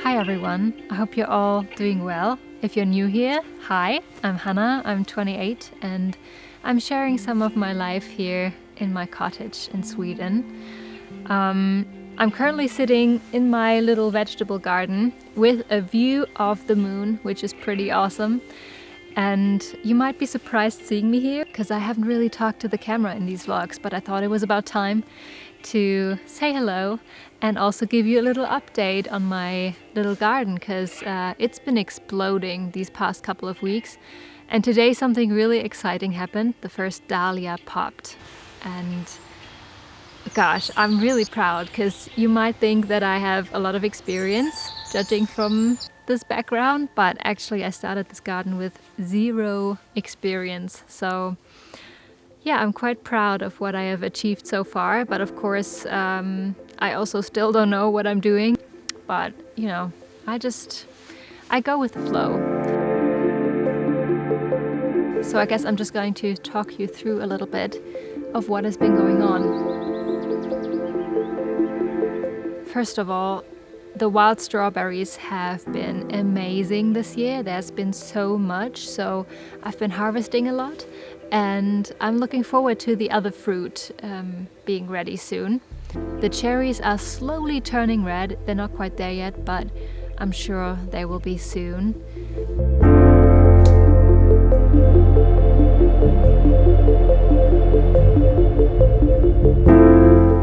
Hi everyone, I hope you're all doing well. If you're new here, hi, I'm Hannah, I'm 28 and I'm sharing some of my life here in my cottage in Sweden. I'm currently sitting in my little vegetable garden with a view of the moon, which is pretty awesome. And you might be surprised seeing me here because I haven't really talked to the camera in these vlogs, but I thought it was about time to say hello and also give you a little update on my little garden because it's been exploding these past couple of weeks. And today something really exciting happened. The first dahlia popped. And gosh, I'm really proud because you might think that I have a lot of experience judging from this background, but actually I started this garden with zero experience. So yeah, I'm quite proud of what I have achieved so far, but of course I also still don't know what I'm doing, but you know, I go with the flow. So I guess I'm just going to talk you through a little bit of what has been going on. First of all, the wild strawberries have been amazing this year. There's been so much, so I've been harvesting a lot and I'm looking forward to the other fruit being ready soon. The cherries are slowly turning red. They're not quite there yet, but I'm sure they will be soon.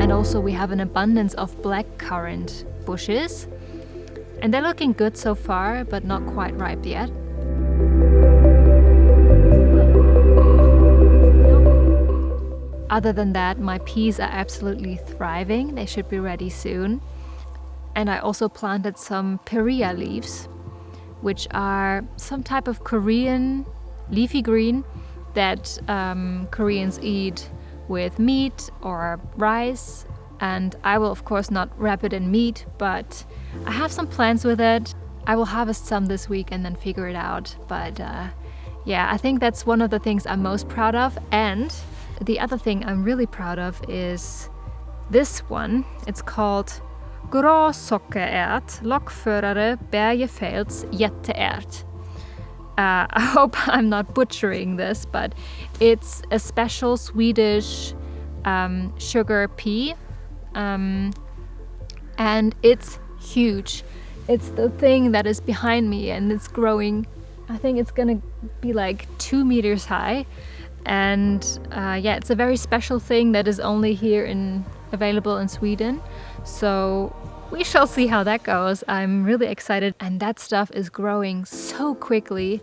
And also we have an abundance of blackcurrant bushes. And they're looking good so far, but not quite ripe yet. Other than that, my peas are absolutely thriving. They should be ready soon. And I also planted some peria leaves, which are some type of Korean leafy green that Koreans eat with meat or rice. And I will of course not wrap it in meat, but I have some plans with it. I will harvest some this week and then figure it out. But yeah, I think that's one of the things I'm most proud of. And the other thing I'm really proud of is this one. It's called Gråsockerärt, lockförare, bergefälts jätteärt. I hope I'm not butchering this, but it's a special Swedish sugar pea. And it's huge. It's the thing that is behind me and it's growing. I think it's gonna be like 2 meters high. And yeah, it's a very special thing that is only here available in Sweden. So we shall see how that goes. I'm really excited and that stuff is growing so quickly.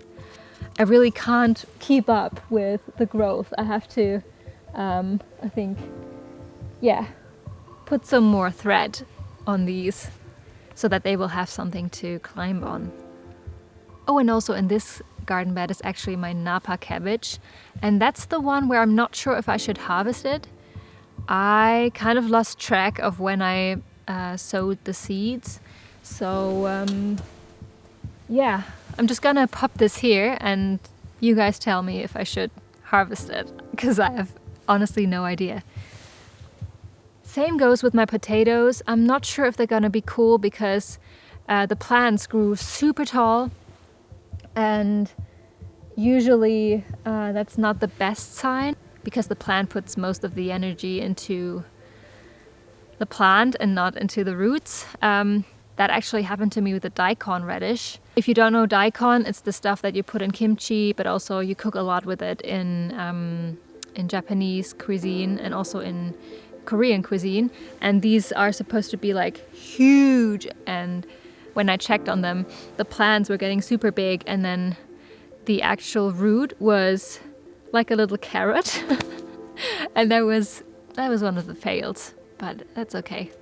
I really can't keep up with the growth. I have to, I think, yeah, put some more thread on these so that they will have something to climb on. Oh, and also in this garden bed is actually my Napa cabbage, and that's the one where I'm not sure if I should harvest it. I kind of lost track of when I sowed the seeds, so yeah, I'm just gonna pop this here and you guys tell me if I should harvest it, because I have honestly no idea. Same goes with my potatoes. I'm not sure if they're gonna be cool because the plants grew super tall and usually that's not the best sign because the plant puts most of the energy into the plant and not into the roots. That actually happened to me with the daikon radish. If you don't know daikon, it's the stuff that you put in kimchi, but also you cook a lot with it in Japanese cuisine and also in Korean cuisine, and these are supposed to be like huge, and when I checked on them the plants were getting super big and then the actual root was like a little carrot and that was one of the fails, but that's okay.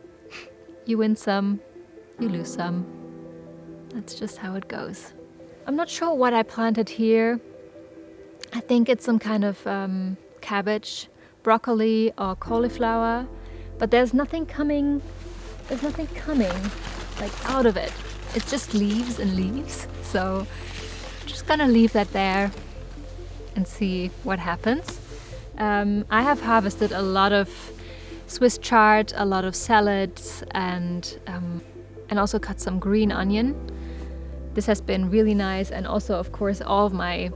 You win some, you lose some. That's just how it goes. I'm not sure what I planted here. I think it's some kind of cabbage, broccoli or cauliflower, but there's nothing coming like out of it. It's just leaves and leaves, so I'm just gonna leave that there and see what happens. I have harvested a lot of Swiss chard, a lot of salads, and and also cut some green onion. This has been really nice, and also of course all of my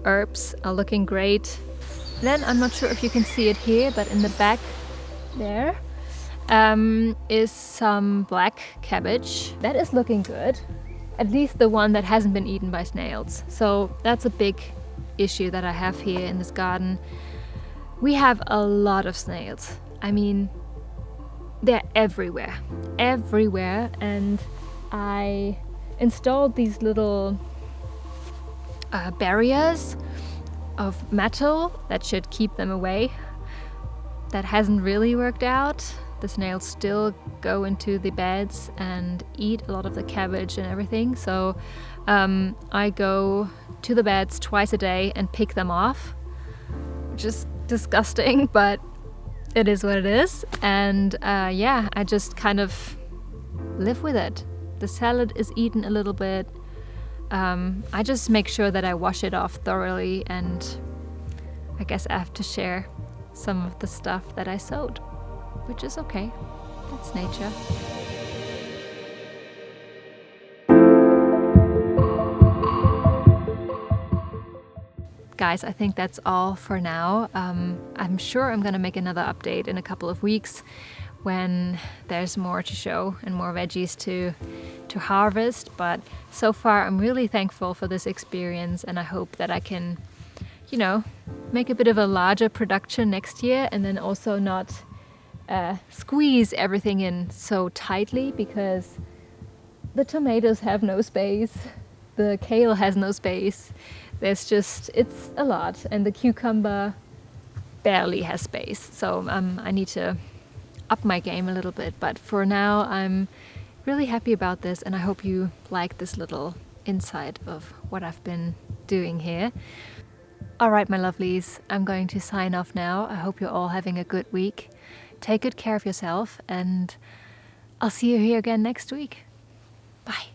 herbs are looking great. Then I'm not sure if you can see it here, but in the back there is some black cabbage. That is looking good, at least the one that hasn't been eaten by snails. So that's a big issue that I have here in this garden. We have a lot of snails. I mean, they're everywhere, and I installed these little barriers of metal that should keep them away. That hasn't really worked out. The snails still go into the beds and eat a lot of the cabbage and everything. So I go to the beds twice a day and pick them off, which is disgusting, but it is what it is. And yeah, I just kind of live with it. The salad is eaten a little bit. I just make sure that I wash it off thoroughly, and I guess I have to share some of the stuff that I sowed, which is okay. That's nature. Guys, I think that's all for now. I'm sure I'm gonna make another update in a couple of weeks when there's more to show and more veggies to harvest. But so far I'm really thankful for this experience, and I hope that I can, you know, make a bit of a larger production next year, and then also not squeeze everything in so tightly, because the tomatoes have no space, the kale has no space. There's just, it's a lot, and the cucumber barely has space. So I need to up my game a little bit, but for now I'm really happy about this, and I hope you like this little insight of what I've been doing here. All right, my lovelies, I'm going to sign off now. I hope you're all having a good week. Take good care of yourself, and I'll see you here again next week. Bye.